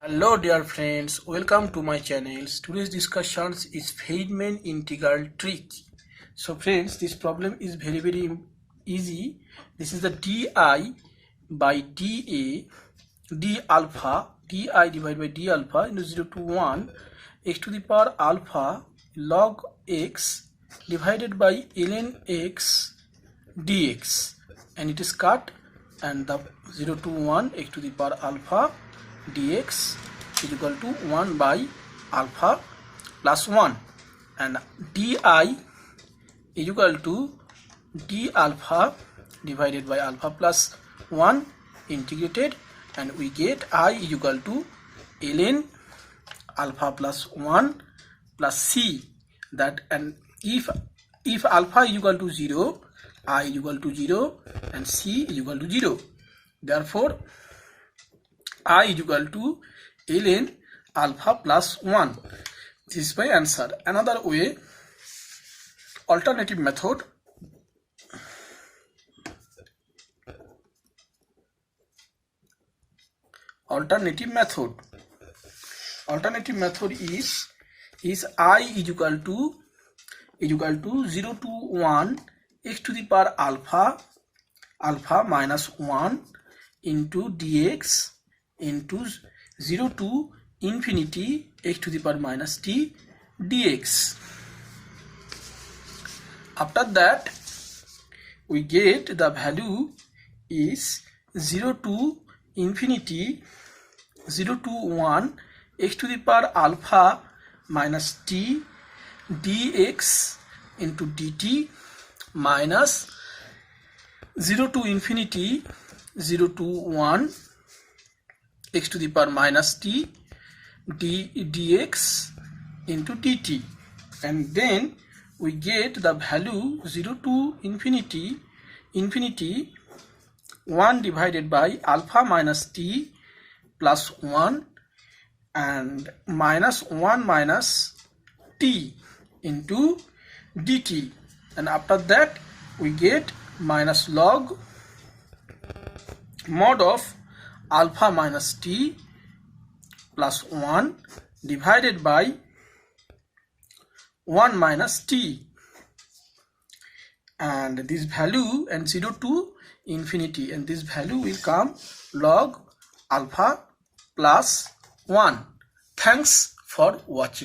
Hello dear friends, welcome to my channel. Today's discussion is Feynman integral trick. So friends, this problem is very easy. This is the di by da d alpha, di divided by d alpha into 0 to 1 x to the power alpha log x divided by ln x dx, and it is cut, and the 0 to 1 x to the power alpha dx is equal to 1 by alpha plus 1, and di is equal to d alpha divided by alpha plus 1 integrated, and we get I is equal to ln alpha plus 1 plus c, that, and if alpha is equal to 0, I is equal to 0 and c is equal to 0. Therefore I is equal to ln alpha plus 1. This is my answer. Another way, alternative method. Alternative method is I is equal to 0 to 1 x to the power alpha minus 1 into dx into 0 to infinity x to the power minus t dx. After that, we get the value is 0 to infinity 0 to 1 x to the power alpha minus t dx into dt minus 0 to infinity 0 to 1 x to the power minus t dx into dt, and then we get the value 0 to infinity 1 divided by alpha minus t plus 1 and minus 1 minus t into dt, and after that we get minus log mod of alpha minus t plus 1 divided by 1 minus t, and this value, and 0 to infinity, and this value will come log alpha plus 1. Thanks for watching.